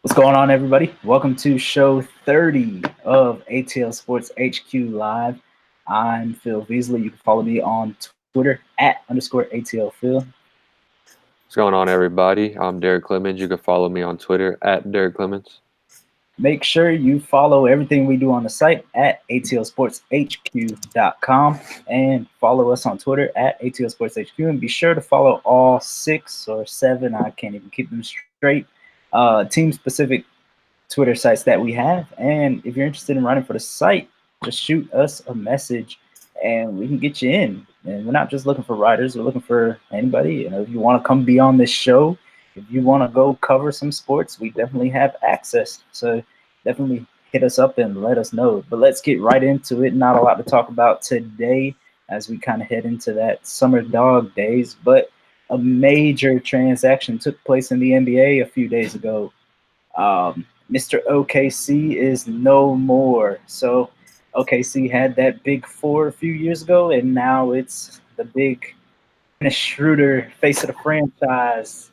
What's going on, everybody? Welcome to show 30 of ATL Sports HQ Live. I'm Phil Beasley. You can follow me on Twitter @_ATL Phil. What's going on, everybody? I'm Derek Clemens. You can follow me on Twitter at Derek Clemens. Make sure you follow everything we do on the site at atlsportshq.com and follow us on Twitter at atlsportshq. And be sure to follow all 6 or 7, I can't even keep them straight, team-specific Twitter sites that we have. And if you're interested in running for the site, just shoot us a message and we can get you in. And we're not just looking for writers, we're looking for anybody. If you want to come be on this show, if you want to go cover some sports, we definitely have access. So definitely hit us up and let us know. But let's get right into it. Not a lot to talk about today as we kind of head into that summer dog days, but a major transaction took place in the NBA a few days ago. Mr. OKC is no more. So OKC had that big four a few years ago, and now it's the big Dennis Schroeder face of the franchise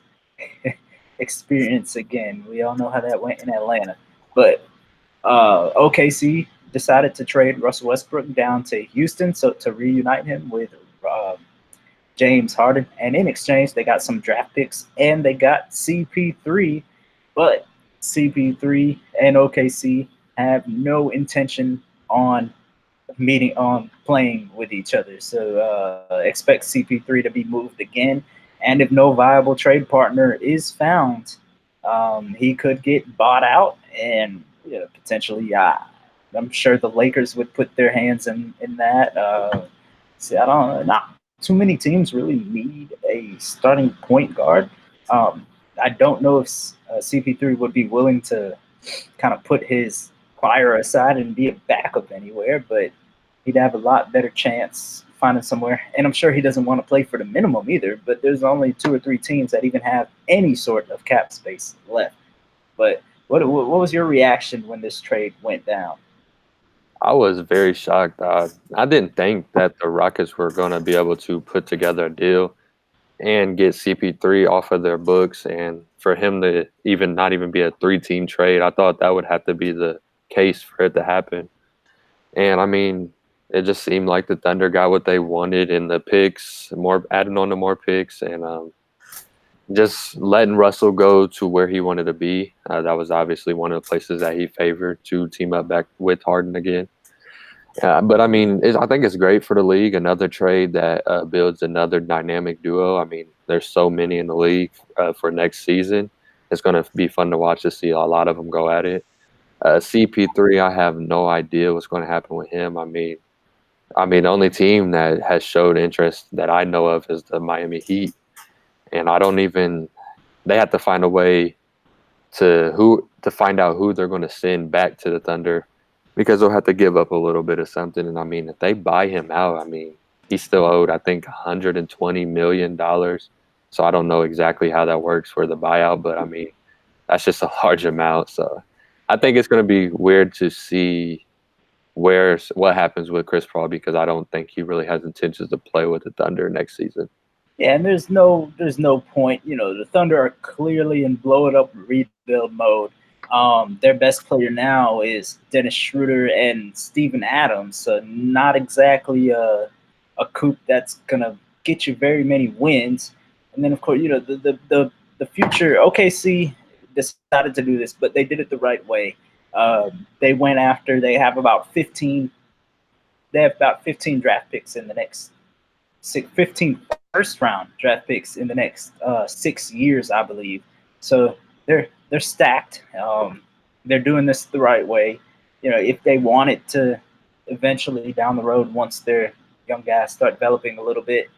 experience again. We all know how that went in Atlanta. But OKC decided to trade Russell Westbrook down to Houston so to reunite him with uh, James Harden. And in exchange, they got some draft picks and they got CP3. But CP3 and OKC have no intention on playing with each other. So expect CP3 to be moved again. And if no viable trade partner is found, he could get bought out and potentially, I'm sure the Lakers would put their hands in that. See, I don't not too many teams really need a starting point guard. I don't know if CP3 would be willing to kind of put his choir aside and be a backup anywhere, but he'd have a lot better chance finding somewhere. And I'm sure he doesn't want to play for the minimum either, but there's only 2 or 3 teams that even have any sort of cap space left. But what was your reaction when this trade went down? I was very shocked. I didn't think that the Rockets were going to be able to put together a deal and get CP3 off of their books, and for him to even not even be a three-team trade. I thought that would have to be the case for it to happen. And I mean, it just seemed like the Thunder got what they wanted in the picks, more adding on to more picks, and just letting Russell go to where he wanted to be. That was obviously one of the places that he favored to team up back with Harden again. But I mean, I think it's great for the league. Another trade that builds another dynamic duo. I mean, there's so many in the league for next season. It's going to be fun to watch to see a lot of them go at it. CP3, I have no idea what's going to happen with him. The only team that has showed interest that I know of is the Miami Heat. And they have to find a way to find out who they're going to send back to the Thunder, because they'll have to give up a little bit of something. And I mean, if they buy him out, I mean, he's still owed, I think, $120 million. So I don't know exactly how that works for the buyout, but I mean, that's just a large amount. So I think it's going to be weird to see what happens with Chris Paul, because I don't think he really has intentions to play with the Thunder next season. Yeah, and there's no point. The Thunder are clearly in blow it up rebuild mode. Their best player now is Dennis Schroeder and Steven Adams, so not exactly a coup that's gonna get you very many wins. And then of course, the future OKC decided to do this, but they did it the right way. They went after. They have about 15 draft picks in the next 15 first round draft picks in the next 6 years, I believe. So they're stacked. They're doing this the right way. If they wanted to eventually down the road, once their young guys start developing a little bit,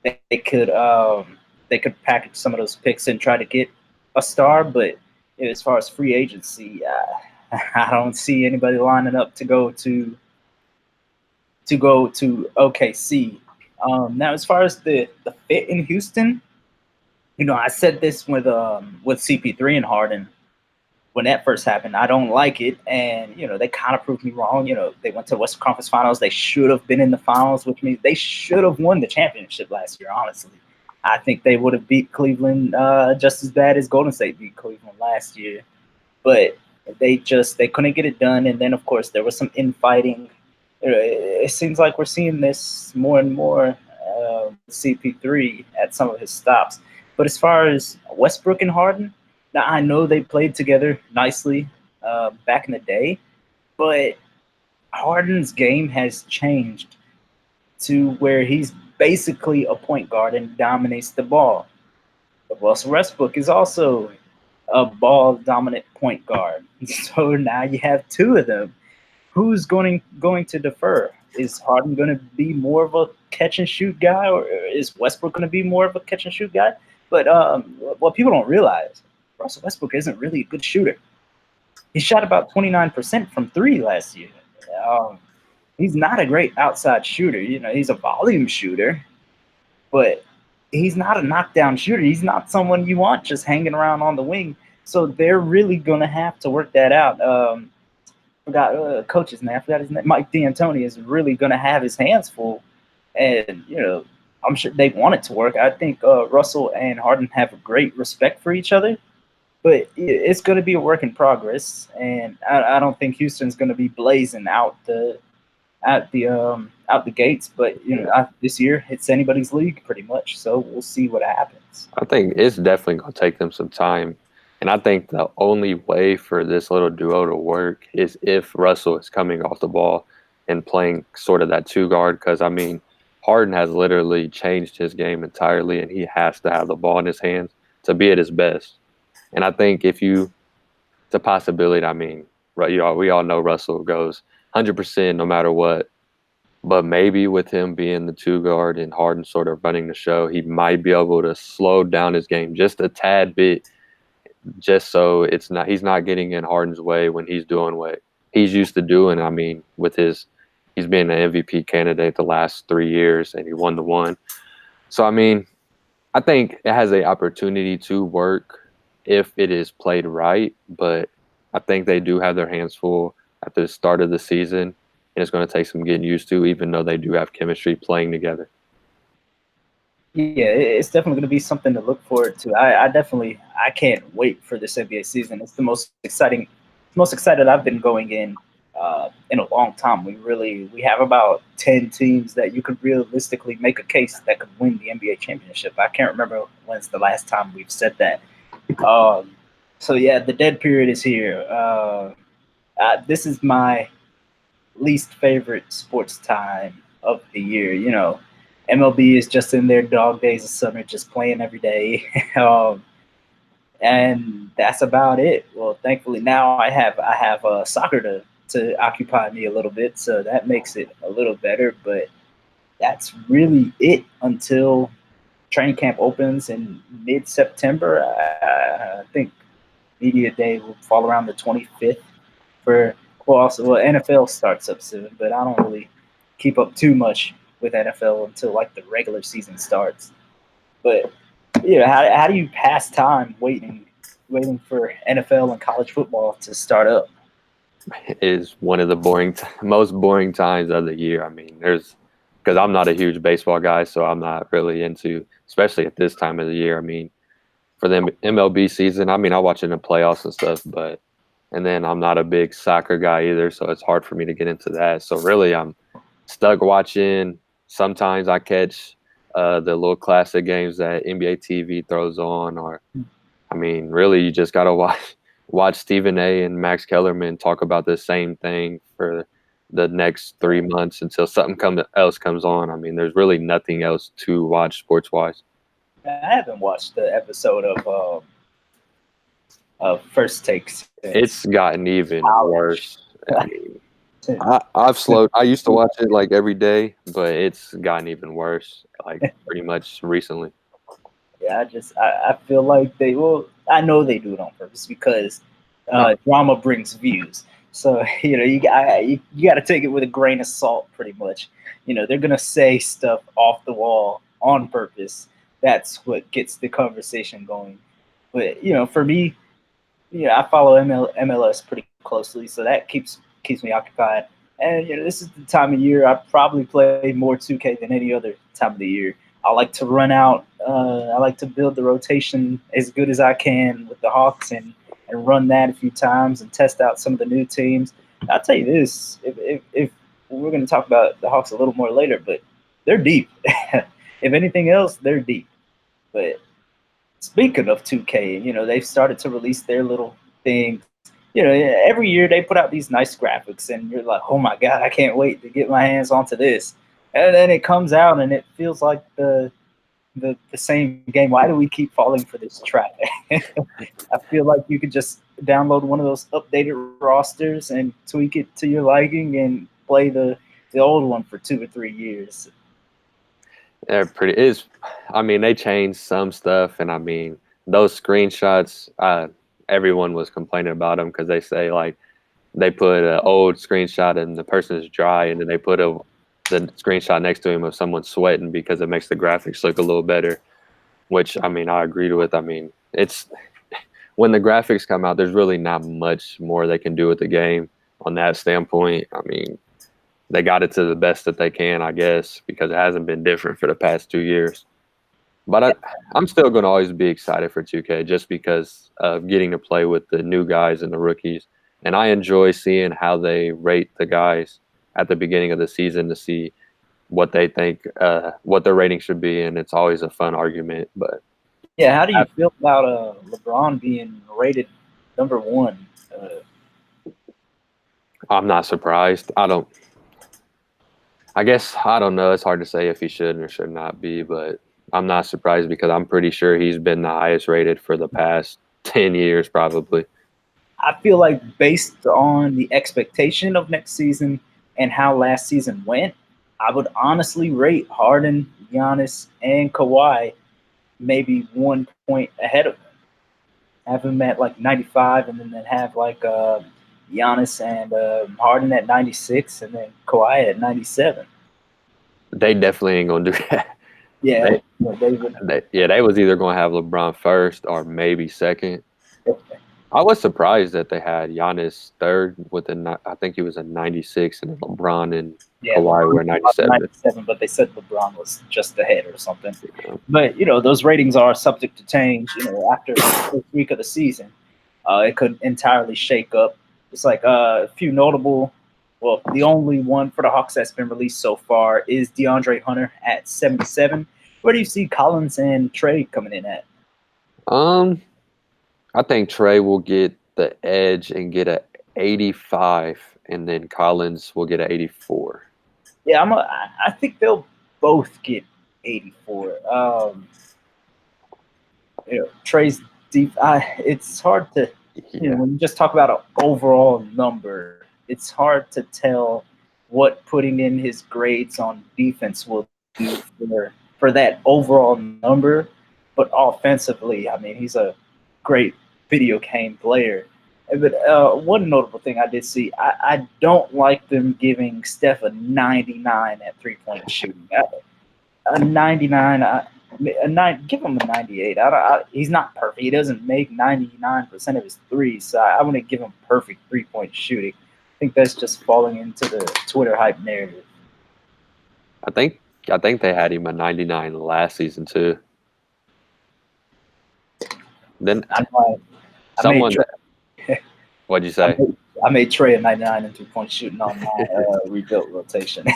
they could package some of those picks and try to get a star. But as far as free agency, I don't see anybody lining up to go to OKC. Now, as far as the fit in Houston, I said this with CP3 and Harden when that first happened. I don't like it, and they kind of proved me wrong. They went to the Western Conference Finals. They should have been in the finals, which means they should have won the championship last year. Honestly, I think they would have beat Cleveland just as bad as Golden State beat Cleveland last year. but they couldn't get it done. And then of course there was some infighting. It seems like we're seeing this more and more with CP3 at some of his stops. But as far as Westbrook and Harden, now I know they played together nicely back in the day, but Harden's game has changed to where he's basically a point guard and dominates the ball. But Russell Westbrook is also a ball dominant point guard. So now you have two of them. Who's going to defer? Is Harden going to be more of a catch and shoot guy, or is Westbrook going to be more of a catch and shoot guy? But what people don't realize, Russell Westbrook isn't really a good shooter. He shot about 29% from three last year. Um, he's not a great outside shooter. He's a volume shooter, but he's not a knockdown shooter. He's not someone you want just hanging around on the wing. So they're really gonna have to work that out. Forgot coach's name. I forgot his name. Mike D'Antoni is really gonna have his hands full, and I'm sure they want it to work. I think Russell and Harden have a great respect for each other, but it's going to be a work in progress, and I don't think Houston's going to be blazing out the gates. But this year it's anybody's league pretty much, so we'll see what happens. I think it's definitely going to take them some time. And I think the only way for this little duo to work is if Russell is coming off the ball and playing sort of that two guard. Because, I mean, Harden has literally changed his game entirely, and he has to have the ball in his hands to be at his best. And I think it's a possibility. I mean, we all know Russell goes 100% no matter what. But maybe with him being the two guard and Harden sort of running the show, he might be able to slow down his game just a tad bit, just so he's not getting in Harden's way when he's doing what he's used to doing. I mean, he's been an MVP candidate the last 3 years, and he won the one. So I mean, I think it has an opportunity to work if it is played right, but I think they do have their hands full at the start of the season, and it's going to take some getting used to, even though they do have chemistry playing together. Yeah, it's definitely going to be something to look forward to. I can't wait for this NBA season. It's the most excited I've been going in a long time. We have about 10 teams that you could realistically make a case that could win the NBA championship. I can't remember when's the last time we've said that. So yeah, the dead period is here. This is my least favorite sports time of the year. MLB is just in their dog days of summer, just playing every day. And that's about it. Well, thankfully now I have soccer to occupy me a little bit, so that makes it a little better. But that's really it until training camp opens in mid-September. I think media day will fall around the 25th. NFL starts up soon, but I don't really keep up too much with NFL until like the regular season starts. But how do you pass time waiting for NFL and college football to start up? Is one of the most boring times of the year. I mean, because I'm not a huge baseball guy, so I'm not really into, especially at this time of the year. I mean, for the MLB season, I mean, I watch it in the playoffs and stuff, and then I'm not a big soccer guy either, so it's hard for me to get into that. So really, I'm stuck watching. Sometimes I catch the little classic games that NBA TV throws on, or I mean, really, you just gotta watch Stephen A. and Max Kellerman talk about the same thing for the next 3 months until something else comes on. I mean, there's really nothing else to watch sports-wise. I haven't watched the episode of First Takes. It's gotten even worse. I mean, I've slowed. I used to watch it like every day, but it's gotten even worse, like pretty much recently. Yeah, I feel like I know they do it on purpose because drama brings views. So you got to take it with a grain of salt, pretty much. They're gonna say stuff off the wall on purpose. That's what gets the conversation going. But for me, I follow MLS pretty closely, so that keeps me occupied. And this is the time of year I probably play more 2K than any other time of the year. I like to run out. I like to build the rotation as good as I can with the Hawks, and and run that a few times and test out some of the new teams. I'll tell you this: if we're going to talk about the Hawks a little more later, but they're deep. If anything else, they're deep. But speaking of 2K, they've started to release their little things. Every year they put out these nice graphics, and you're like, oh my god, I can't wait to get my hands onto this. And then it comes out, and it feels like the same game. Why do we keep falling for this trap? I feel like you could just download one of those updated rosters and tweak it to your liking and play the old one for 2 or 3 years. They're pretty. Is I mean, they changed some stuff, and I mean, those screenshots. Everyone was complaining about them because they say like they put an old screenshot and the person is dry, and then they put the screenshot next to him of someone sweating because it makes the graphics look a little better. Which I mean, I agreed with. I mean, it's when the graphics come out, there's really not much more they can do with the game on that standpoint. I mean, they got it to the best that they can, I guess, because it hasn't been different for the past 2 years. But I'm still going to always be excited for 2K just because of getting to play with the new guys and the rookies. And I enjoy seeing how they rate the guys at the beginning of the season to see what they think, what their rating should be. And it's always a fun argument. But Yeah, how do you feel about LeBron being rated number 1? I'm not surprised. I guess, I don't know. It's hard to say if he should or should not be, but I'm not surprised because I'm pretty sure he's been the highest rated for the past 10 years probably. I feel like based on the expectation of next season and how last season went, I would honestly rate Harden, Giannis, and Kawhi maybe 1 point ahead of him. Have him at like 95, and then have like Giannis and Harden at 96, and then Kawhi at 97. They definitely ain't going to do that. Yeah, they was either going to have LeBron first or maybe second. I was surprised that they had Giannis third I think he was a 96, and LeBron and Kawhi were 97. But they said LeBron was just ahead or something. Yeah. But those ratings are subject to change. After the first week of the season, it could entirely shake up. It's like a few notable. Well, the only one for the Hawks that's been released so far is DeAndre Hunter at 77. Where do you see Collins and Trey coming in at? I think Trey will get the edge and get a 85, and then Collins will get a 84. Yeah, I think they'll both get 84. Trey's deep. It's hard to when you just talk about an overall number. It's hard to tell what putting in his grades on defense will do for that overall number. But offensively, I mean, he's a great video game player. But one notable thing I did see, I don't like them giving Steph a 99 at 3-point shooting. A 99, give him a 98. He's not perfect. He doesn't make 99% of his threes, so I wouldn't give him perfect 3-point shooting. I think that's just falling into the Twitter hype narrative. I think they had him a 99 last season too. Then what'd you say? I made Trey a 99 and 3-point shooting on my rebuilt rotation.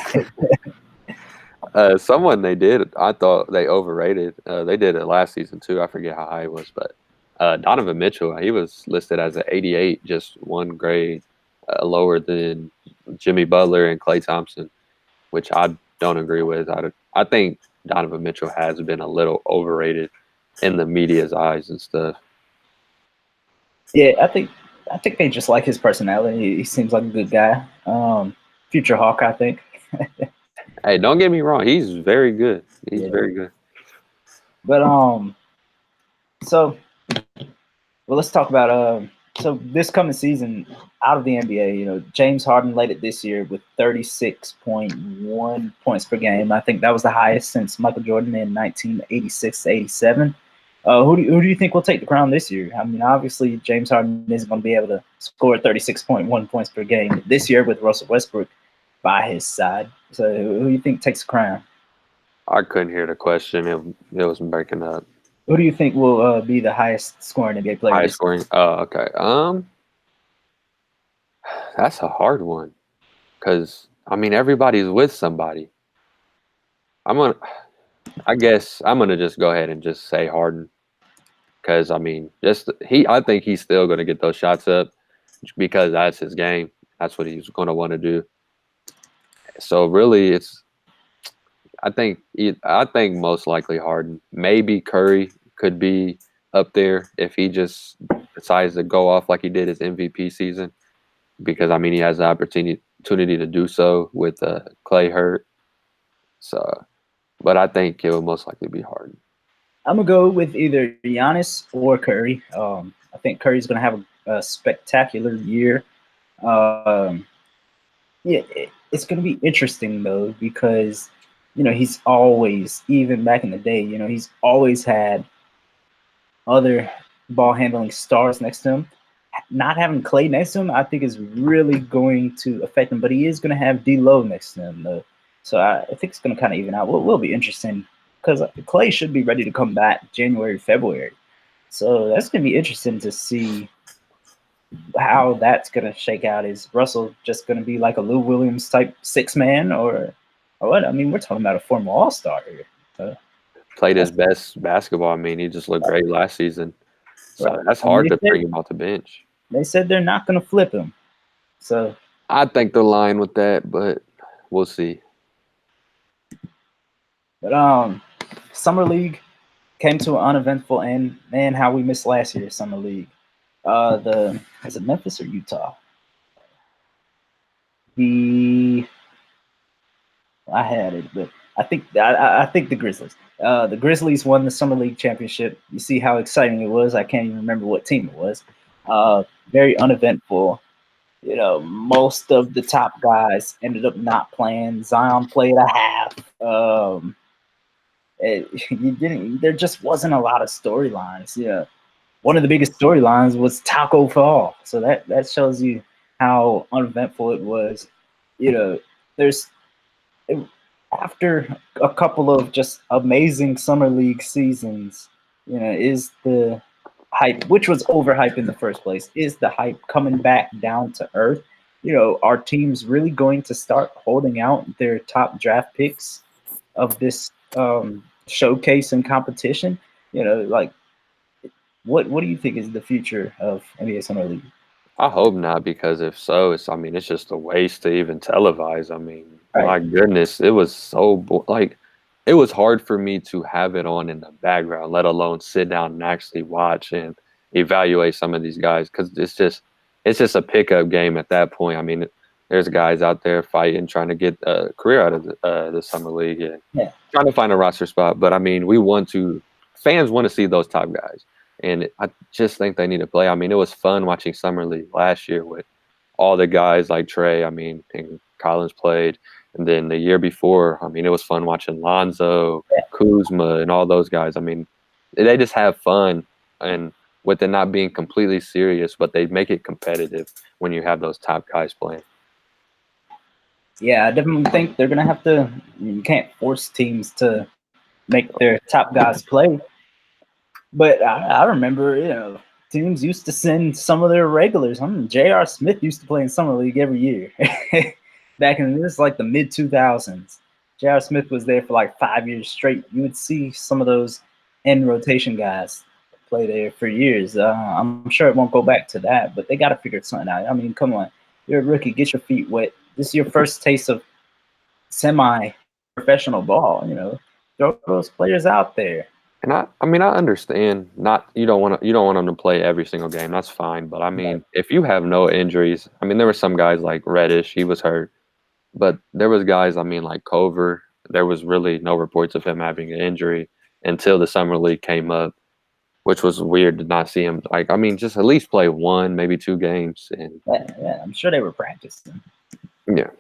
Someone they did, I thought they overrated. They did it last season too. I forget how high it was, but Donovan Mitchell, he was listed as an 88, just one grade lower than Jimmy Butler and Klay Thompson, which I don't agree with. I think Donovan Mitchell has been a little overrated in the media's eyes and stuff. Yeah, I think they just like his personality. He seems like a good guy. Future Hawk, I think. Hey, don't get me wrong. He's very good. He's very good. But so let's talk about so this coming season out of the NBA. James Harden led it this year with 36.1 points per game. I think that was the highest since Michael Jordan in 1986-87. Who do you think will take the crown this year? I mean, obviously James Harden isn't going to be able to score 36.1 points per game this year with Russell Westbrook by his side. So who do you think takes the crown? I couldn't hear the question. It was breaking up. Who do you think will be the highest scoring NBA player High this year? scoring. Oh, okay. That's a hard one because I mean everybody's with somebody. I'm gonna. I guess I'm gonna just go ahead and just say Harden because I mean, just he. I think he's still gonna get those shots up because that's his game. That's what he's gonna want to do. So really, it's. I think most likely Harden. Maybe Curry could be up there if he just decides to go off like he did his MVP season because I mean he has the opportunity to do so with Clay hurt. So, but I think it will most likely be Harden. I'm gonna go with either Giannis or Curry. I think Curry's gonna have a spectacular year. Um, yeah, it's gonna be interesting though because he's always, even back in the day, he's always had other ball handling stars next to him. Not having Clay next to him, I think, is really going to affect him. But he is going to have D'Lo next to him, though. So I think it's going to kind of even out. Will be interesting because Clay should be ready to come back January, February. So that's going to be interesting to see how that's going to shake out. Is Russell just going to be like a Lou Williams type six man, or what? I mean, we're talking about a former All Star here. So Played his that's best basketball. I mean, he just looked great last season. So right. that's And hard to bring him off the bench. they said they're not going to flip him. So, I think they're lying with that, but we'll see. but summer league came to an uneventful end. Man, how we missed last year's summer league. The is it Memphis or Utah? The I had it, but I think the Grizzlies. The Grizzlies won the summer league championship. You see how exciting it was. I can't even remember what team it was. Very uneventful. Most of the top guys ended up not playing. Zion played a half. You didn't. There just wasn't a lot of storylines. One of the biggest storylines was Taco Fall. So that shows you how uneventful it was. There's it, after a couple of just amazing summer league seasons. Is the hype, which was overhyped in the first place, is the hype coming back down to earth? Are teams really going to start holding out their top draft picks of this showcase and competition? Like what do you think is the future of NBA Summer League? I hope not, because if so, I mean, it's just a waste to even televise. I mean, Right. my goodness, it was so like it was hard for me to have it on in the background, let alone sit down and actually watch and evaluate some of these guys because it's just a pickup game at that point. I mean, there's guys out there fighting, trying to get a career out of the summer league and Yeah. trying to find a roster spot. But I mean, fans want to see those top guys. And I just think they need to play. I mean, it was fun watching Summer League last year with all the guys like Trey. I mean, and Collins played. And then the year before, I mean, it was fun watching Lonzo, Kuzma, and all those guys. I mean, they just have fun. And with it not being completely serious, but they make it competitive when you have those top guys playing. Yeah, I definitely think they're gonna have to. You can't force teams to make their top guys play. But I remember, teams used to send some of their regulars. J.R. Smith used to play in summer league every year. Back in this like the mid 2000s, J.R. Smith was there for like 5 years straight. You would see some of those end rotation guys play there for years. I'm sure it won't go back to that, but they got to figure something out. I mean, come on, you're a rookie, get your feet wet. This is your first taste of semi-professional ball. Throw those players out there. And I mean, I understand not you don't want them to play every single game. That's fine. But I Right. mean, if you have no injuries, I mean, there were some guys like Reddish, he was hurt. But there was guys, I mean, like Cover. There was really no reports of him having an injury until the summer league came up, which was weird to not see him. Like, I mean, just at least play one, maybe two games, and Yeah, I'm sure they were practicing. yeah.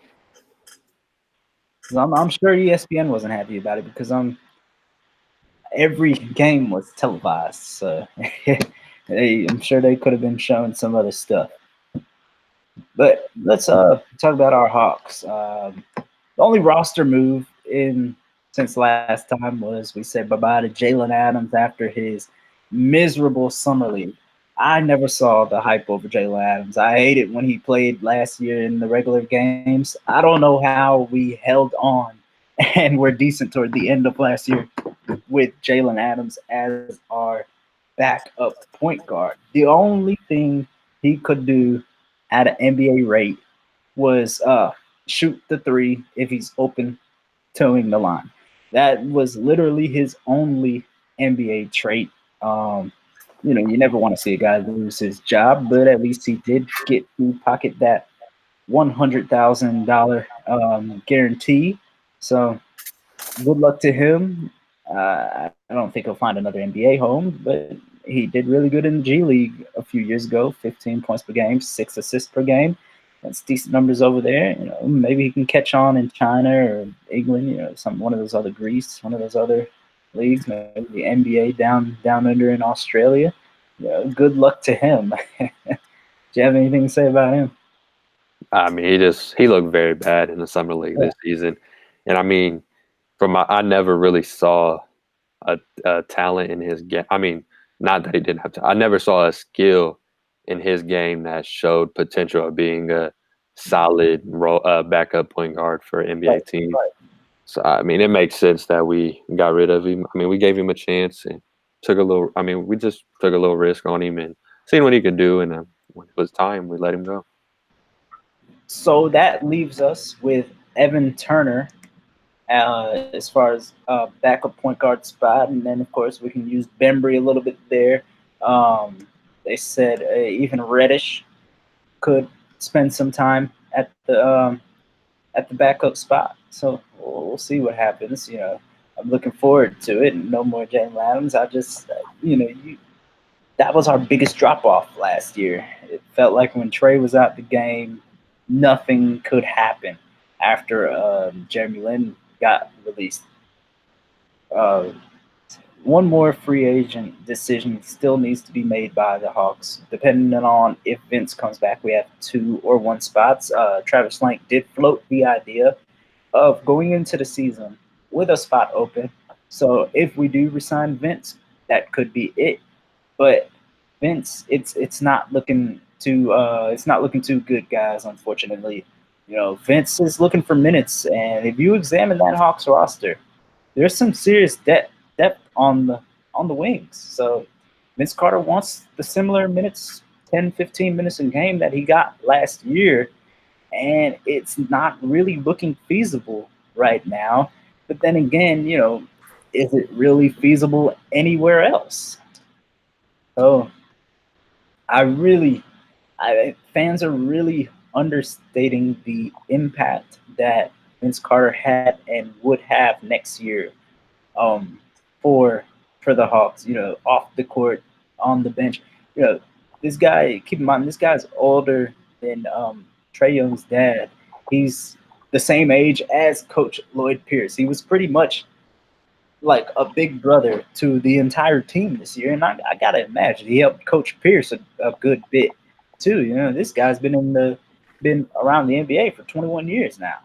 'Cause I'm sure ESPN wasn't happy about it because every game was televised. So I'm sure they could have been showing some other stuff. But let's talk about our Hawks. The only roster move in since last time was we said bye bye to Jalen Adams after his miserable summer league. I never saw the hype over Jalen Adams. I hated when he played last year in the regular games. I don't know how we held on and were decent toward the end of last year with Jalen Adams as our backup point guard. The only thing he could do at an NBA rate was shoot the three if he's open towing the line. That was literally his only NBA trait. You never want to see a guy lose his job, but at least he did get to pocket that $100,000 guarantee. So good luck to him. I don't think he'll find another NBA home, but he did really good in the G League a few years ago. 15 points per game, 6 assists per game. That's decent numbers over there. Maybe he can catch on in China or England. Some one of those other Greece, one of those other leagues. Maybe the NBA down under in Australia. Good luck to him. Do you have anything to say about him? I mean, he looked very bad in the summer league Yeah. this season, and I mean, I never really saw a talent in his game. I mean, not that he didn't have to. I never saw a skill in his game that showed potential of being a solid backup point guard for an NBA Right, team. right. So I mean, it makes sense that we got rid of him. I mean, we gave him a chance and took a little. I mean, we just took a little risk on him and seeing what he could do. And when it was time, we let him go. So that leaves us with Evan Turner as far as backup point guard spot, and then of course we can use Bembry a little bit there. They said even Reddish could spend some time at the backup spot. So we'll see what happens. I'm looking forward to it. No more Jalen Adams. I just that was our biggest drop off last year. It felt like when Trey was out the game, nothing could happen after Jeremy Lin got released. Uh, one more free agent decision still needs to be made by the Hawks, depending on if Vince comes back. We have 2 or 1 spots. Travis Slank did float the idea of going into the season with a spot open. So if we do resign Vince, that could be it. But Vince, it's not looking too good, guys. Unfortunately, Vince is looking for minutes, and if you examine that Hawks roster, there's some serious depth on the wings. So Vince Carter wants the similar minutes, 10, 15 minutes a game that he got last year, and it's not really looking feasible right now. But then again, is it really feasible anywhere else? So I really, fans are really understating the impact that Vince Carter had and would have next year um, for the Hawks. Off the court, on the bench. You know, this guy. Keep in mind, this guy's older than Trey Young's dad. He's the same age as Coach Lloyd Pierce. He was pretty much like a big brother to the entire team this year, and I gotta imagine he helped Coach Pierce a good bit too. This guy's been around the NBA for 21 years now,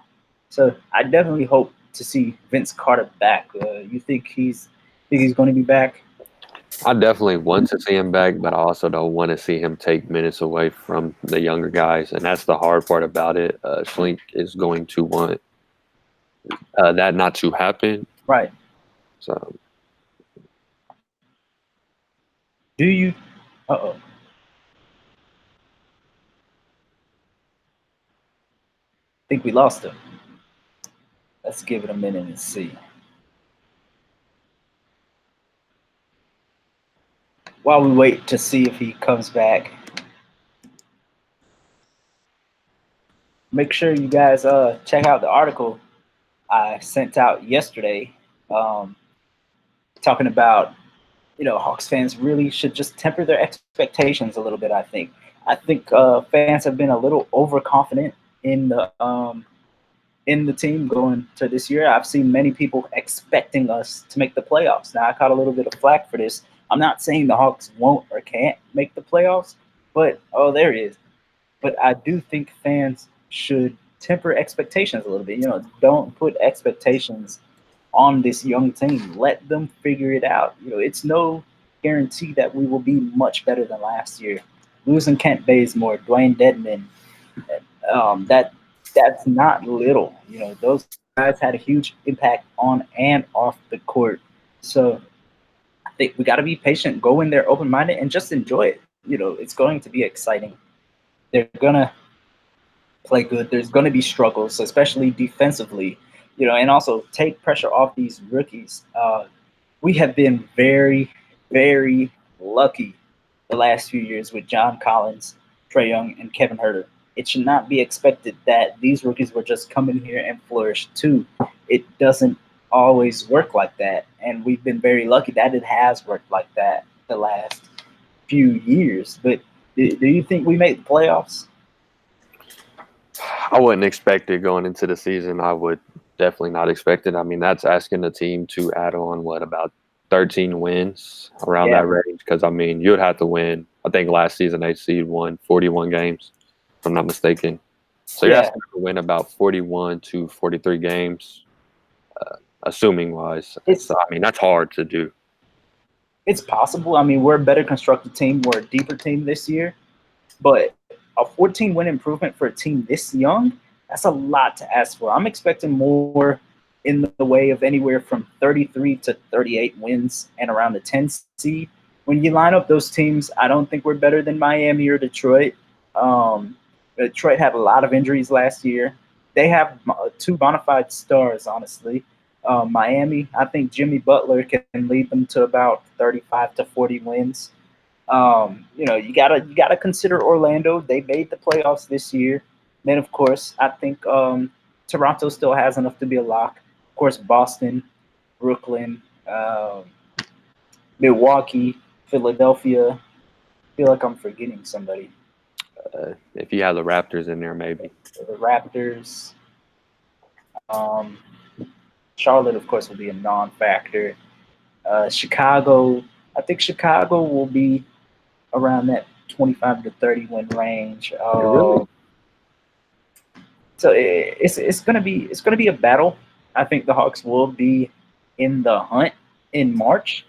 so I definitely hope to see Vince Carter back. You think he's going to be back? I definitely want to see him back, but I also don't want to see him take minutes away from the younger guys, and that's the hard part about it. Schlink is going to want that not to happen. Right. So Do you? Uh-oh. Think we lost him. Let's give it a minute and see. While we wait to see if he comes back, make sure you guys check out the article I sent out yesterday, um, talking about Hawks fans really should just temper their expectations a little bit. I think fans have been a little overconfident in the team going to this year. I've seen many people expecting us to make the playoffs. Now I caught a little bit of flack for this. I'm not saying the Hawks won't or can't make the playoffs, but there it is. But I do think fans should temper expectations a little bit. Don't put expectations on this young team. Let them figure it out. It's no guarantee that we will be much better than last year. Losing Kent Bazemore, Dwayne Dedman, that's not little. Those guys had a huge impact on and off the court. So I think we got to be patient, go in there open minded, and just enjoy it. It's going to be exciting. They're gonna play good. There's going to be struggles, especially defensively. And also take pressure off these rookies. We have been very, very lucky the last few years with John Collins, Trey Young, and Kevin Herter. It should not be expected that these rookies will just come in here and flourish too. It doesn't always work like that, and we've been very lucky that it has worked like that the last few years. But do you think we make the playoffs? I wouldn't expect it going into the season. I would definitely not expect it. I mean, that's asking the team to add on about 13 wins around Yeah, that range. Because I mean, you'd have to win. I think last season HC won 41 games, if I'm not mistaken. So you're yeah. asking to win about 41 to 43 games, assuming wise. So It's I mean, that's hard to do. it's possible. I mean, we're a better constructed team. We're a deeper team this year. But a 14 win improvement for a team this young, that's a lot to ask for. I'm expecting more in the way of anywhere from 33 to 38 wins and around the 10 seed. When you line up those teams, I don't think we're better than Miami or Detroit. Detroit had a lot of injuries last year. They have two bona fide stars, honestly. Miami, I think Jimmy Butler can lead them to about 35 to 40 wins. You gotta consider Orlando. They made the playoffs this year. Then of course I think Toronto still has enough to be a lock. Of course Boston, Brooklyn, Milwaukee, Philadelphia. I feel like I'm forgetting somebody. If you have the Raptors in there, maybe. The Raptors. Um, Charlotte, of course, will be a non-factor. Chicago. I think Chicago will be around that 25 to 30 win range. Really? So it's gonna be a battle. I think the Hawks will be in the hunt in March.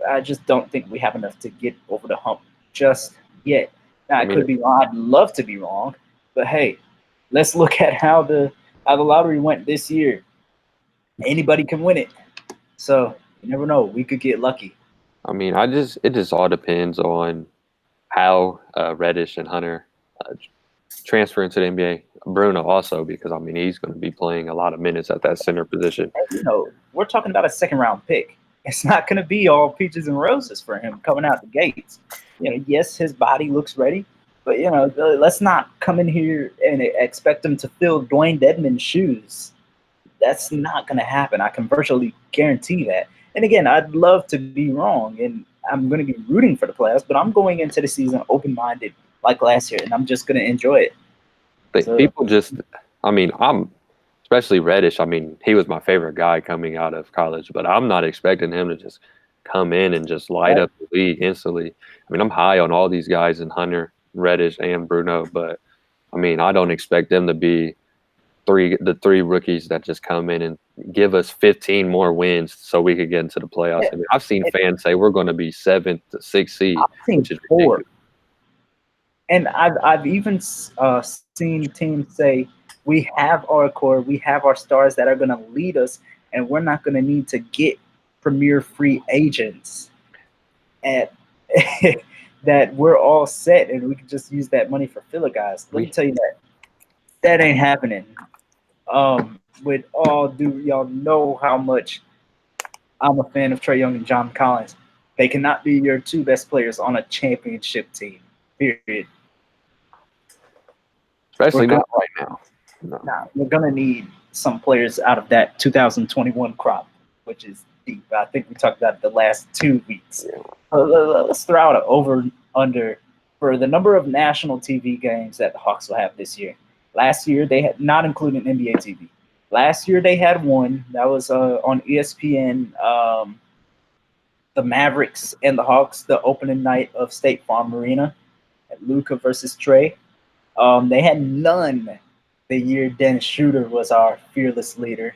I just don't think we have enough to get over the hump just yet. Now I I mean, could be wrong. I'd love to be wrong, but hey, let's look at how the lottery went this year. Anybody can win it, so you never know. We could get lucky. it just all depends on how Reddish and Hunter uh, transfer into the NBA. Bruno also, because I mean he's going to be playing a lot of minutes at that center position. We're talking about a second round pick. It's not going to be all peaches and roses for him coming out the gates. Yes, his body looks ready, but let's not come in here and expect him to fill Dwayne Dedman's shoes. That's not going to happen. I can virtually guarantee that. And again, I'd love to be wrong, and I'm going to be rooting for the playoffs, but I'm going into the season open minded like last year, and I'm just going to enjoy it. So, People just, I mean, I'm especially Reddish. I mean, he was my favorite guy coming out of college, but I'm not expecting him to just come in and just light right? up the league instantly. I mean, I'm high on all these guys in Hunter, Reddish, and Bruno, but I mean, I don't expect them to be the three rookies that just come in and give us 15 more wins so we could get into the playoffs. I mean, I've seen fans say we're going to be seventh to sixth seed, I've seen which is four, ridiculous. and I've even seen teams say we have our core, we have our stars that are going to lead us, and we're not going to need to get premier free agents, and that we're all set, and we can just use that money for filler guys. Let me We, tell you that ain't happening. With all due, y'all know how much I'm a fan of Trey Young and John Collins. They cannot be your two best players on a championship team. Period. We're especially gonna not right now. No. Now we're gonna need some players out of that 2021 crop, which is deep. I think we talked about it the last 2 weeks. Yeah. Let's throw out an over under for the number of national TV games that the Hawks will have this year. Last year they had not including NBA TV. Last year they had one that was on ESPN. The Mavericks and the Hawks, the opening night of State Farm Arena, at Luca versus Trey. They had none the year Dennis Schroeder was our fearless leader.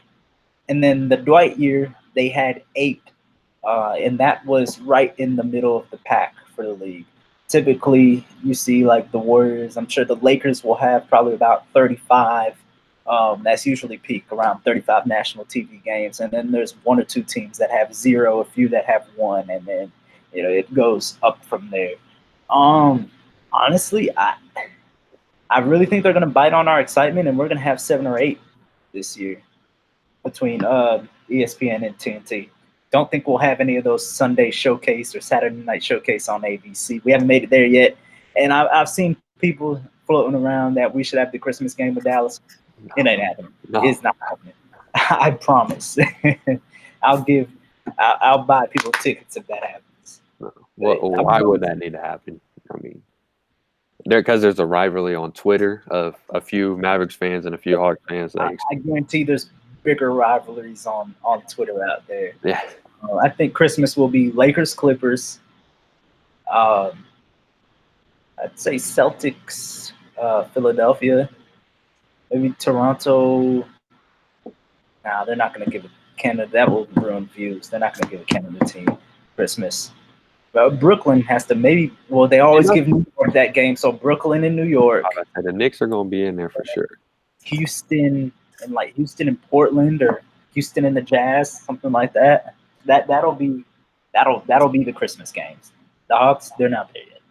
And then the Dwight year, they had 8, and that was right in the middle of the pack for the league. Typically, you see like the Warriors. I'm sure the Lakers will have probably about 35. That's usually peak around 35 national TV games, and then there's one or two teams that have 0, a few that have 1, and then it goes up from there. Um, honestly, I really think they're gonna bite on our excitement, and we're gonna have 7 or 8 this year between ESPN and TNT. Don't think we'll have any of those Sunday showcase or Saturday night showcase on ABC. We haven't made it there yet, and I've seen people floating around that we should have the Christmas game with Dallas. It ain't happening. No. It's not happening. I promise. I'll give. I'll buy people tickets if that happens. Why would that need to happen? I mean, because there's a rivalry on Twitter of a few Mavericks fans and a few Hawks fans. I guarantee there's bigger rivalries on Twitter out there. Yeah. I think Christmas will be Lakers Clippers. Um, I'd say Celtics, Philadelphia, maybe Toronto. Nah, they're not going to give it Canada. That will ruin views. They're not going to give a Canada team Christmas. But Brooklyn has to maybe. Well, they always give New York that game, so Brooklyn and New York. The Knicks are going to be in there for sure. Houston and Houston and Portland, or Houston and the Jazz, something like that. That'll be the Christmas games. The Hawks, they're not there yet.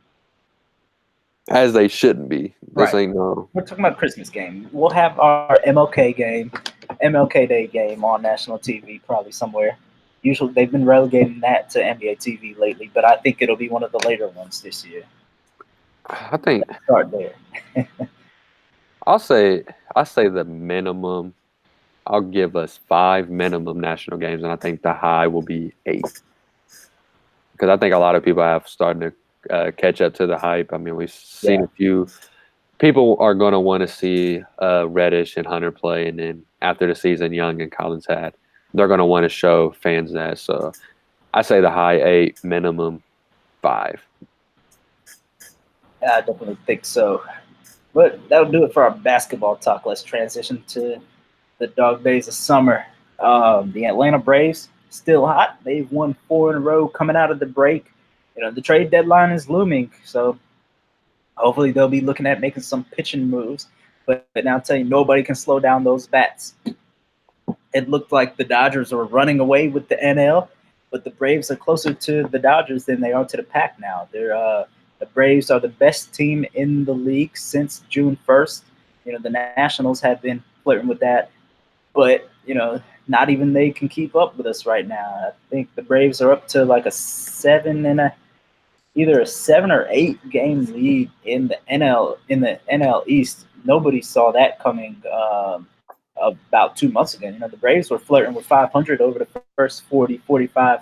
As they shouldn't be. This ain't no. We're talking about Christmas game. We'll have our MLK Day game on national TV probably somewhere. Usually they've been relegating that to NBA TV lately, but I think it'll be one of the later ones this year. I think Let's start there. I say the minimum. I'll give us 5 minimum national games, and I think the high will be 8. Because I think a lot of people have started to catch up to the hype. I mean, we've seen a few. People are going to want to see Reddish and Hunter play, and then after the season Young and Collins had, they're going to want to show fans that. So I say the high 8, minimum 5. I definitely think so. But that'll do it for our basketball talk. Let's transition to the dog days of summer. The Atlanta Braves, still hot. They've won 4 in a row coming out of the break. The trade deadline is looming, so hopefully they'll be looking at making some pitching moves. But now I'll tell you, nobody can slow down those bats. It looked like the Dodgers were running away with the NL, but the Braves are closer to the Dodgers than they are to the pack now. The Braves are the best team in the league since June 1st. The Nationals have been flirting with that, but not even they can keep up with us right now. I think the Braves are up to like either a 7 or 8 game lead in the NL East. Nobody saw that coming about 2 months ago. The Braves were flirting with 500 over the first 40, 45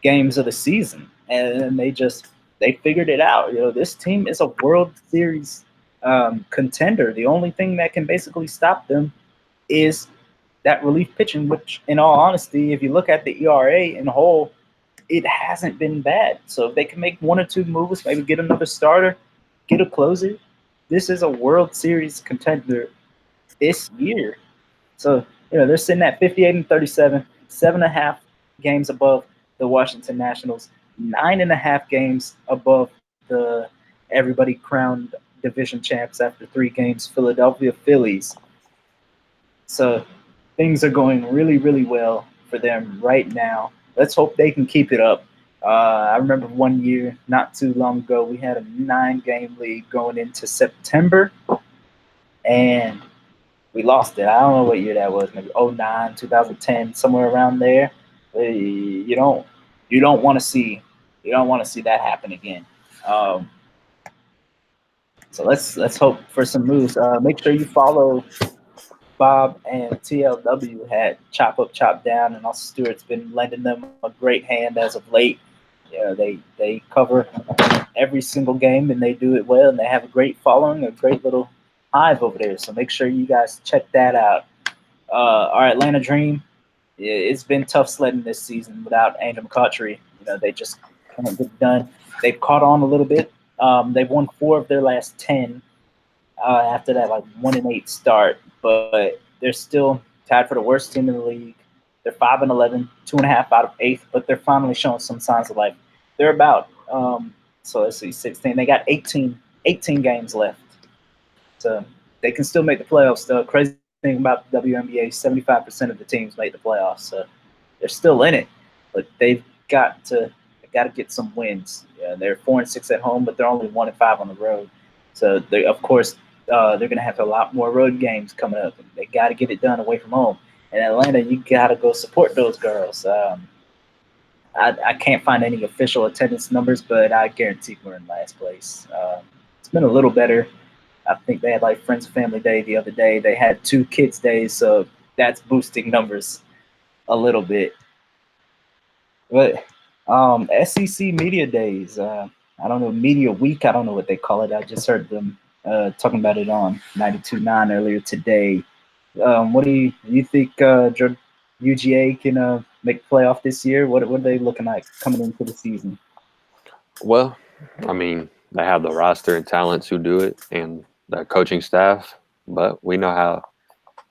games of the season, and they figured it out. This team is a World Series contender. The only thing that can basically stop them is that relief pitching, which, in all honesty, if you look at the ERA in whole, it hasn't been bad. So if they can make 1 or 2 moves, maybe get another starter, get a closer, this is a World Series contender this year. So, they're sitting at 58-37, 7.5 games above the Washington Nationals, 9.5 games above the everybody crowned division champs after 3 games, Philadelphia Phillies. So things are going really, really well for them right now. Let's hope they can keep it up. I remember one year, not too long ago, we had a 9-game lead going into September, and we lost it. I don't know what year that was, maybe 2009, 2010, somewhere around there. You don't want to see that happen again. So let's hope for some moves. Make sure you follow Bob and TLW had Chop Up, Chop Down, and also Stewart's been lending them a great hand as of late. They cover every single game, and they do it well, and they have a great following, a great little hive over there. So make sure you guys check that out. Our Atlanta Dream, it's been tough sledding this season without Angel McCautry. They just can't get it done. They've caught on a little bit. They've won 4 of their last 10 after that 1-8 start, but they're still tied for the worst team in the league. They're 5-11, 2.5 out of eighth, but they're finally showing some signs of life. They're about so let's see, 16. They got 18 games left, so they can still make the playoffs. The crazy thing about the WNBA, 75% of the teams make the playoffs, so they're still in it. But they got to get some wins. Yeah, they're 4-6 at home, but they're only 1-5 on the road. So they, of course, they're going to have a lot more road games coming up. They got to get it done away from home. In Atlanta, you got to go support those girls. I can't find any official attendance numbers, but I guarantee we're in last place. It's been a little better. I think they had like Friends and Family Day the other day. They had 2 Kids Days, so that's boosting numbers a little bit. But SEC Media Days, I don't know, Media Week, I don't know what they call it. I just heard them talking about it on 92.9 earlier today. What do you think UGA can make the playoff this year? What are they looking like coming into the season? Well, I mean, they have the roster and talents who do it and the coaching staff, but we know how.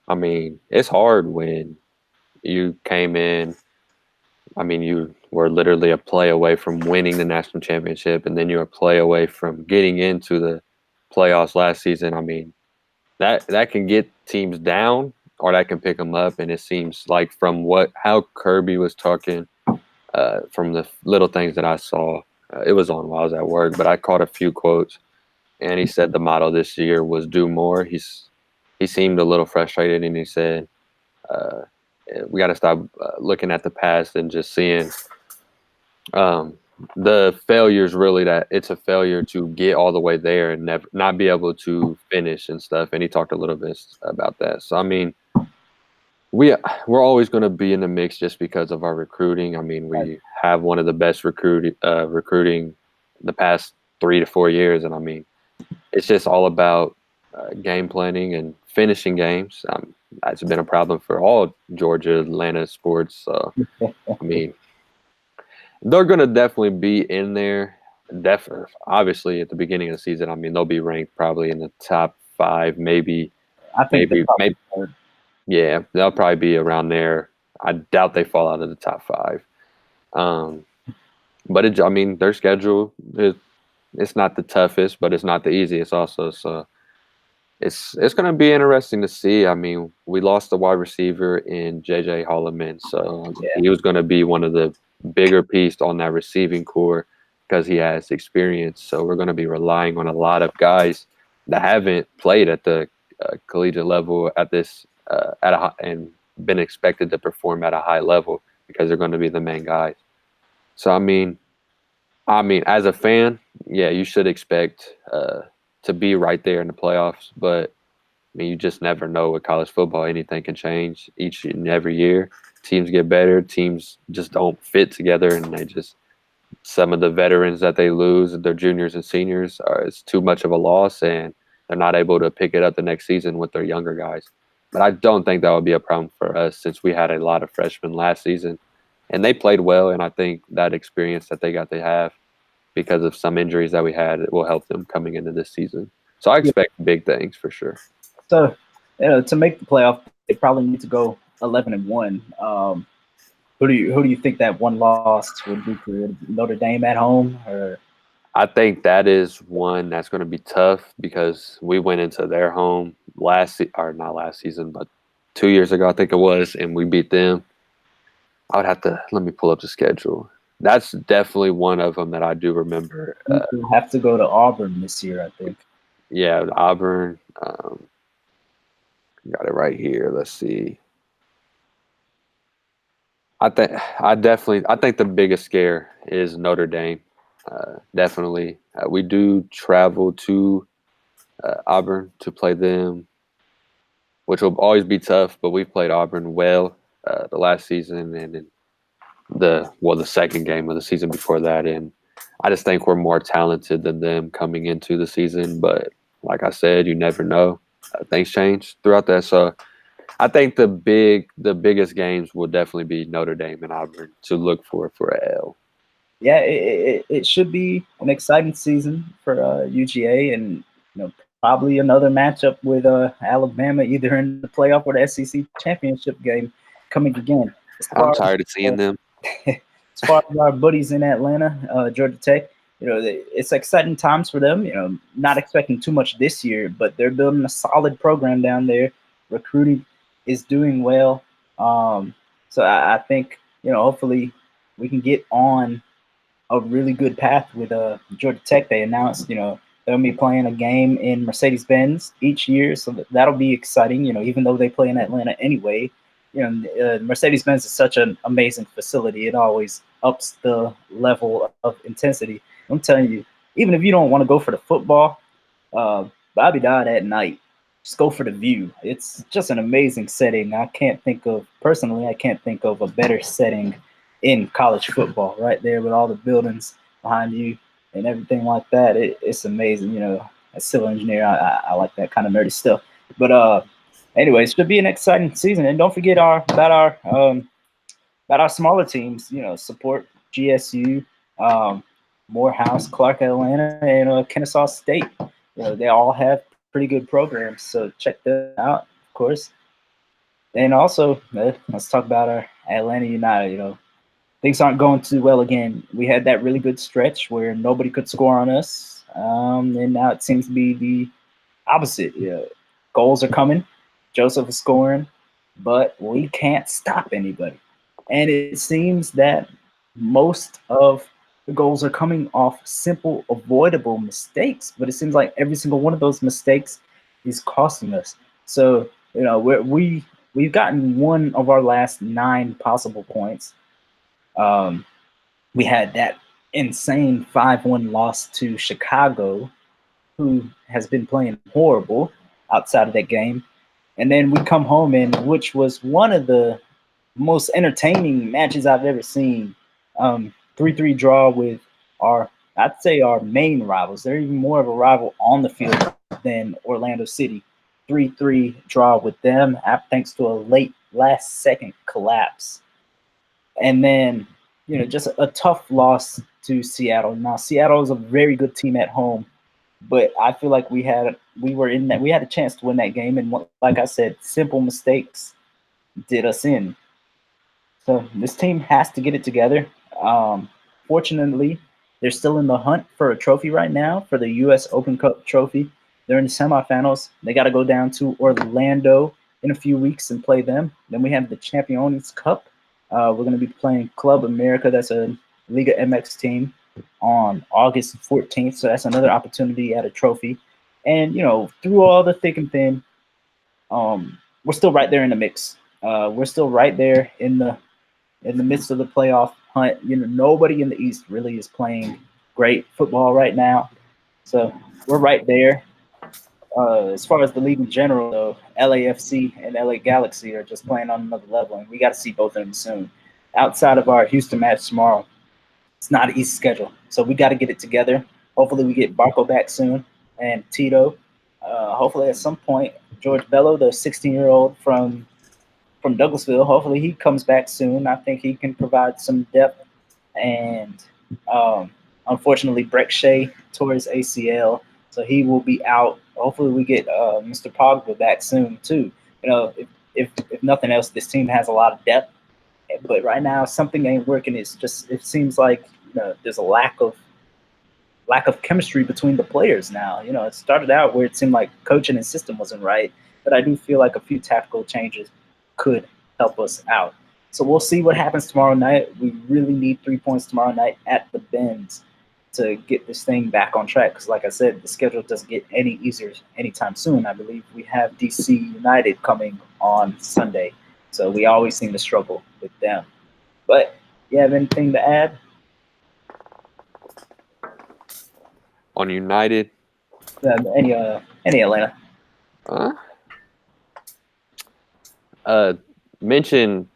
I mean, it's hard when you came in. I mean, you were literally a play away from winning the national championship, and then you were a play away from getting into the playoffs last season. I mean, that can get teams down, or that can pick them up. And it seems like from how Kirby was talking, from the little things that I saw, it was on while I was at work, but I caught a few quotes, and he said the motto this year was "do more." He seemed a little frustrated, and he said, uh, "We got to stop looking at the past and just seeing um, the failures. Really, that it's a failure to get all the way there and never not be able to finish and stuff." And he talked a little bit about that. So I mean, we're always going to be in the mix just because of our recruiting. I mean, we have one of the best recruiting the past 3 to 4 years, and I mean, it's just all about game planning and finishing games. That's been a problem for all Georgia Atlanta sports. So I mean, they're going to definitely be in there. Definitely, obviously, at the beginning of the season, I mean, they'll be ranked probably in the top 5, maybe, I think they're maybe. probably Yeah, they'll probably be around there. I doubt they fall out of the top 5. But I mean, their schedule it's not the toughest, but it's not the easiest also. So it's going to be interesting to see. I mean, we lost the wide receiver in JJ Holloman, so yeah. he was going to be one of the bigger pieces on that receiving core because he has experience. So we're going to be relying on a lot of guys that haven't played at the collegiate level at this and been expected to perform at a high level because they're going to be the main guys. So I mean, as a fan, yeah, you should expect to be right there in the playoffs. But I mean, you just never know with college football. Anything can change each and every year. Teams get better. Teams just don't fit together, and some of the veterans that they lose, their juniors and seniors, it's too much of a loss, and they're not able to pick it up the next season with their younger guys. But I don't think that would be a problem for us since we had a lot of freshmen last season, and they played well. And I think that experience that they got to have because of some injuries that we had, it will help them coming into this season. So I Yeah. expect big things for sure. So to make the playoff, they probably need to go 11-1. Who do you think that one loss would be for Notre Dame at home? Or I think that is one that's going to be tough because we went into their home or not last season, but 2 years ago, I think it was, and we beat them. I would have to let me pull up the schedule. That's definitely one of them that I do remember. you have to go to Auburn this year, I think. Yeah, Auburn. Got it right here. Let's see. I think the biggest scare is Notre Dame. Definitely, we do travel to Auburn to play them, which will always be tough. But we've played Auburn well the last season and in the second game of the season before that, and I just think we're more talented than them coming into the season. But like I said, you never know. Things change throughout that, so I think the biggest games will definitely be Notre Dame and Auburn to look for a L. Yeah, it should be an exciting season for UGA, and probably another matchup with Alabama, either in the playoff or the SEC championship game coming again. As I'm far as tired of seeing them. as far as our buddies in Atlanta, Georgia Tech, it's exciting times for them. Not expecting too much this year, but they're building a solid program down there. Recruiting is doing well. So I think hopefully we can get on a really good path with Georgia Tech. They announced, they'll be playing a game in Mercedes Benz each year, so that'll be exciting. Even though they play in Atlanta anyway, Mercedes Benz is such an amazing facility. It always ups the level of intensity. I'm telling you, even if you don't want to go for the football, Bobby Dodd at night, just go for the view. It's just an amazing setting. I can't think of a better setting in college football, right there with all the buildings behind you and everything like that. It's amazing. As civil engineer, I like that kind of nerdy stuff. But anyways, should be an exciting season. And don't forget about our smaller teams. Support GSU, um, Morehouse, Clark Atlanta, and Kennesaw State. They all have pretty good programs, so check them out, of course. And also, let's talk about our Atlanta United. Things aren't going too well again. We had that really good stretch where nobody could score on us, and now it seems to be the opposite. Goals are coming, Joseph is scoring, but we can't stop anybody. And it seems that most of the goals are coming off simple, avoidable mistakes. But it seems like every single one of those mistakes is costing us. So we've gotten one of our last 9 possible points. Um, we had that insane 5-1 loss to Chicago, who has been playing horrible outside of that game. And then we come home in, which was one of the most entertaining matches I've ever seen. 3-3 draw with I'd say our main rivals. They're even more of a rival on the field than Orlando City. 3-3 draw with them, thanks to a late last second collapse. And then, just a tough loss to Seattle. Now, Seattle is a very good team at home, but I feel like we had a chance to win that game, and like I said, simple mistakes did us in. So this team has to get it together. Fortunately, they're still in the hunt for a trophy right now for the U.S. Open Cup trophy. They're in the semifinals. They got to go down to Orlando in a few weeks and play them. Then we have the Champions Cup. We're going to be playing Club America. That's a Liga MX team on August 14th. So that's another opportunity at a trophy. And, through all the thick and thin, we're still right there in the mix. We're still right there in the midst of the playoff hunt. Nobody in the East really is playing great football right now. So we're right there. As far as the league in general, though, LAFC and LA Galaxy are just playing on another level, and we got to see both of them soon. Outside of our Houston match tomorrow, it's not an easy schedule, so we got to get it together. Hopefully, we get Barco back soon and Tito. Hopefully, at some point, George Bello, the 16-year-old from Douglasville, hopefully he comes back soon. I think he can provide some depth. And unfortunately, Breck Shea tore his ACL, so he will be out. Hopefully, we get Mr. Pogba back soon too. If nothing else, this team has a lot of depth, but right now something ain't working. It seems like there's a lack of chemistry between the players now. It started out where it seemed like coaching and system wasn't right, but I do feel like a few tactical changes could help us out. So we'll see what happens tomorrow night. We really need 3 points tomorrow night at the Benz to get this thing back on track. Because, like I said, the schedule doesn't get any easier anytime soon. I believe we have DC United coming on Sunday, so we always seem to struggle with them. But you have anything to add? On United? Any Atlanta? Mention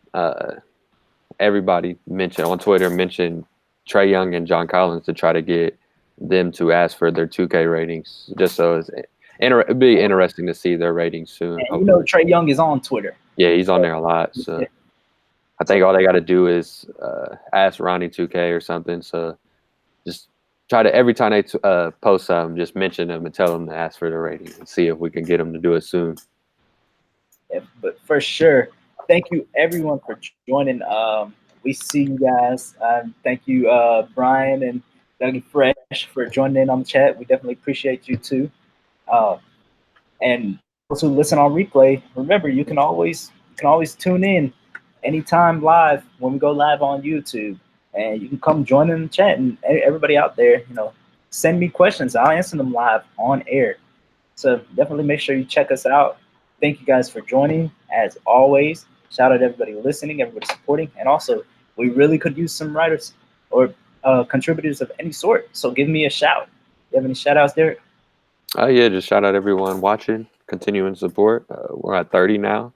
everybody mention on Twitter, mention Trae Young and John Collins to try to get them to ask for their 2K ratings, just so it'd be interesting to see their ratings soon. And Trae Young is on Twitter. Yeah, he's on there a lot. So I think all they got to do is ask Ronnie 2K or something. So just try to every time they post something, just mention them and tell them to ask for the rating and see if we can get them to do it soon. Yeah, but for sure, thank you everyone for joining. We see you guys. Thank you, Brian and Dougie Fresh, for joining in on the chat. We definitely appreciate you too. Uh, and those who listen on replay, remember you can always tune in anytime live when we go live on YouTube, and you can come join in the chat. And everybody out there, send me questions. I'll answer them live on air. So definitely make sure you check us out. Thank you guys for joining. As always, shout out to everybody listening, everybody supporting, and also we really could use some writers or contributors of any sort. So give me a shout. You have any shout outs, Derek? Oh yeah, just shout out everyone watching, continuing support. We're at 30 now,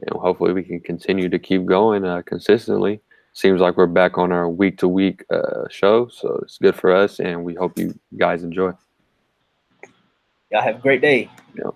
and hopefully we can continue to keep going consistently. Seems like we're back on our week-to-week show, so it's good for us, and we hope you guys enjoy. Y'all have a great day. Yeah.